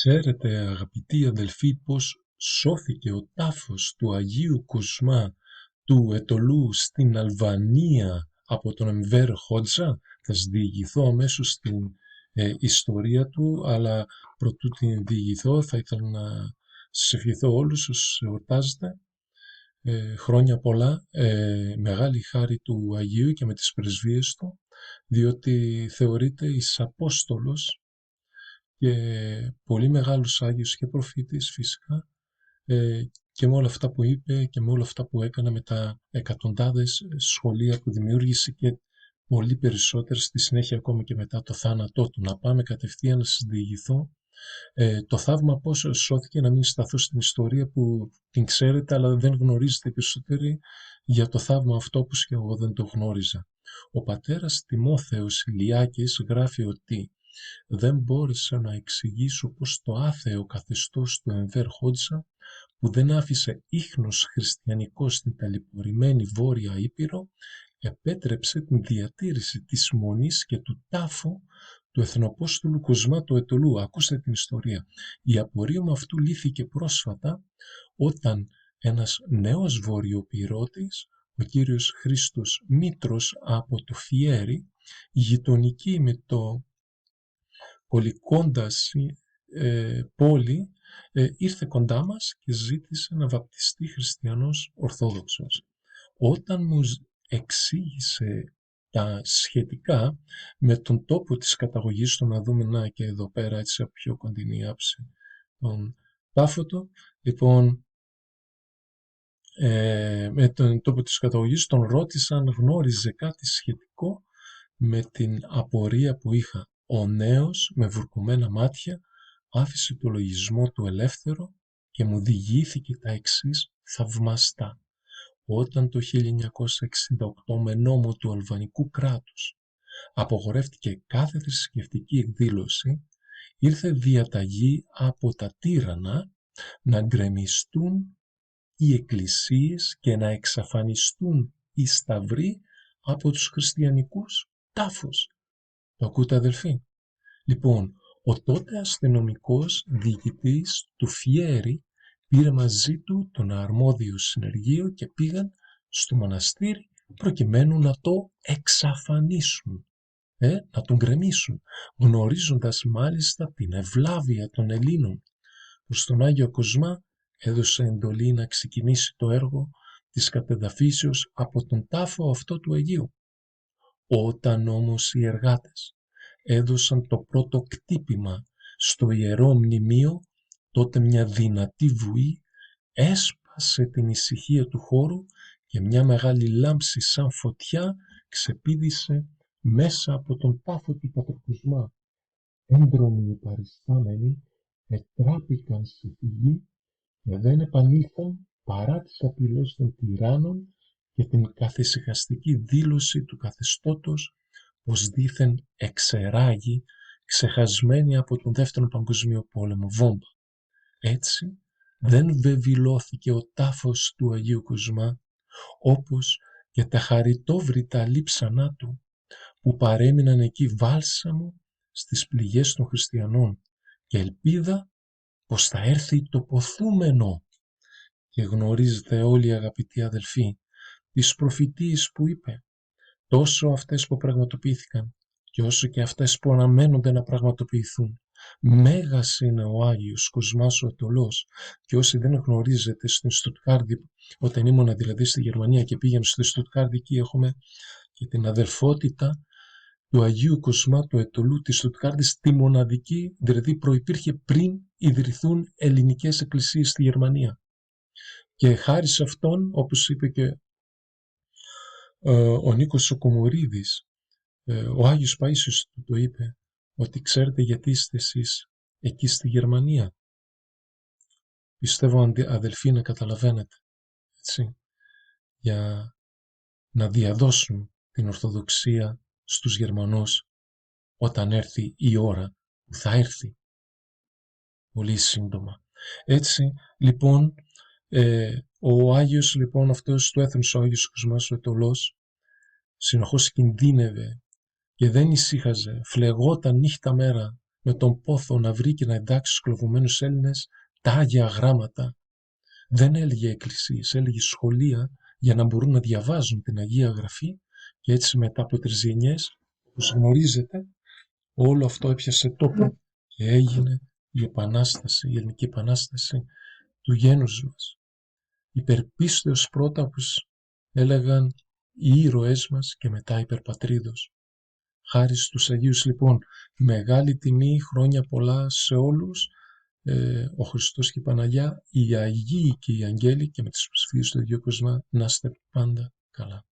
Ξέρετε αγαπητοί αδελφοί πως σώθηκε ο τάφος του Αγίου Κοσμά του Ετωλού στην Αλβανία από τον Εμβέρ Χότζα? Θα σας διηγηθώ αμέσως στην ιστορία του, αλλά προτού την διηγηθώ θα ήθελα να σας ευχηθώ όλους όσους εορτάζετε χρόνια πολλά, μεγάλη χάρη του Αγίου και με τις πρεσβείες του, διότι θεωρείται εις Απόστολος και πολύ μεγάλος Άγιος και προφήτης φυσικά, και με όλα αυτά που είπε και με όλα αυτά που έκανε, με τα εκατοντάδες σχολεία που δημιούργησε και πολύ περισσότερες στη συνέχεια ακόμα και μετά το θάνατό του. Να πάμε κατευθείαν να σας διηγηθώ το θαύμα πώς σώθηκε, να μην σταθώ στην ιστορία που την ξέρετε αλλά δεν γνωρίζετε περισσότεροι για το θαύμα αυτό, όπως και εγώ δεν το γνώριζα. Ο πατέρας Τιμόθεος Ηλιάκης γράφει ότι δεν μπόρεσα να εξηγήσω πως το άθεο καθεστώς του Ενβέρ Χότζα, που δεν άφησε ίχνος χριστιανικό στην ταλαιπωρημένη Βόρεια Ήπειρο, επέτρεψε την διατήρηση της μονής και του τάφου του Εθνοπόστολου Κοσμά του Ετωλού. Ακούστε την ιστορία. Η απορία μου αυτού λύθηκε πρόσφατα όταν ένας νέος βορειοπυρώτης, ο κύριος Χρήστος Μήτρος από το Φιέρι, γειτονική με το Κολικόντας πόλη, ήρθε κοντά μας και ζήτησε να βαπτιστεί χριστιανός Ορθόδοξος. Όταν μου εξήγησε τα σχετικά με τον τόπο της καταγωγής του, να δούμε να και εδώ πέρα έτσι από πιο κοντινή άψη τον τάφο του, λοιπόν, με τον τόπο της καταγωγής τον ρώτησα αν γνώριζε κάτι σχετικό με την απορία που είχα. Ο νέος με βουρκωμένα μάτια άφησε το λογισμό του ελεύθερο και μου διηγήθηκε τα εξής θαυμαστά. Όταν το 1968 με νόμο του αλβανικού κράτους απογορεύτηκε κάθε θρησκευτική εκδήλωση, ήρθε διαταγή από τα τύρανα να γκρεμιστούν οι εκκλησίες και να εξαφανιστούν οι σταυροί από τους χριστιανικούς τάφους. Το ακούτε αδελφοί? Λοιπόν, ο τότε αστυνομικός διοικητής του Φιέρι πήρε μαζί του τον αρμόδιο συνεργείο και πήγαν στο μοναστήρι προκειμένου να το εξαφανίσουν, να τον γκρεμίσουν, γνωρίζοντας μάλιστα την ευλάβεια των Ελλήνων. Προς τον Άγιο Κοσμά έδωσε εντολή να ξεκινήσει το έργο της κατεδαφίσεως από τον τάφο αυτό του Αγίου. Όταν όμως οι εργάτες έδωσαν το πρώτο κτύπημα στο ιερό μνημείο, τότε μια δυνατή βουή έσπασε την ησυχία του χώρου και μια μεγάλη λάμψη σαν φωτιά ξεπήδησε μέσα από τον τάφο του Πατροκοσμά. Έντρομοι οι παριστάμενοι ετράπηκαν σε φυγή και δεν επανήλθαν παρά τις απειλές των τυράννων και την καθησυχαστική δήλωση του καθεστώτος πως δήθεν εξεράγει, ξεχασμένη από τον Δεύτερο Παγκοσμίο Πόλεμο βόμβα. Έτσι δεν βεβηλώθηκε ο τάφος του Αγίου Κοσμά, όπως και τα χαριτόβρητα λείψανά του που παρέμειναν εκεί βάλσαμο στις πληγές των χριστιανών και ελπίδα πως θα έρθει το ποθούμενο. Και γνωρίζετε όλοι αγαπητοί αδελφοί τις προφητείες που είπε, τόσο αυτές που πραγματοποιήθηκαν και όσο και αυτές που αναμένονται να πραγματοποιηθούν. Μέγας είναι ο Άγιος Κοσμάς ο Ετωλός, και όσοι δεν γνωρίζετε, στην Στουτγκάρδη, όταν ήμουν δηλαδή στη Γερμανία και πήγαμε στη Στουτγκάρδη, εκεί έχουμε και την αδελφότητα του Αγίου Κοσμά του Ετωλού της Στουτγκάρδης, τη μοναδική, δηλαδή προϋπήρχε πριν ιδρυθούν ελληνικές εκκλησίες στη Γερμανία. Και χάρη σε αυτόν, όπως είπε και ο Νίκος ο Κομορίδης, ο Άγιος Παΐσιος του το είπε, ότι ξέρετε γιατί είστε εσείς εκεί στη Γερμανία? Πιστεύω αδελφοί να καταλαβαίνετε, έτσι, για να διαδώσουν την Ορθοδοξία στους Γερμανούς όταν έρθει η ώρα που θα έρθει πολύ σύντομα. Έτσι λοιπόν ο Άγιος λοιπόν αυτός του έθνους, ο Άγιος Κοσμάς ο Ετωλός, συνεχώς κινδύνευε και δεν ησύχαζε, φλεγόταν νύχτα μέρα με τον πόθο να βρει και να εντάξει στους κλωβωμένους Έλληνες τα Άγια Γράμματα. Δεν έλεγε εκκλησίες, έλεγε σχολεία για να μπορούν να διαβάζουν την Αγία Γραφή και έτσι μετά από 3 γενιές, όπως γνωρίζετε, όλο αυτό έπιασε τόπο και έγινε η Επανάσταση, η Ελληνική Επανάσταση του γένους μας. Υπερπίστεως πρώτα, όπως έλεγαν οι ήρωές μας, και μετά υπερπατρίδος. Χάρη στους Αγίους λοιπόν, μεγάλη τιμή, χρόνια πολλά σε όλους, ο Χριστός και η Παναγιά, οι Αγίοι και οι Αγγέλοι, και με τις προσφύγες του Αγίου Κοσμά να είστε πάντα καλά.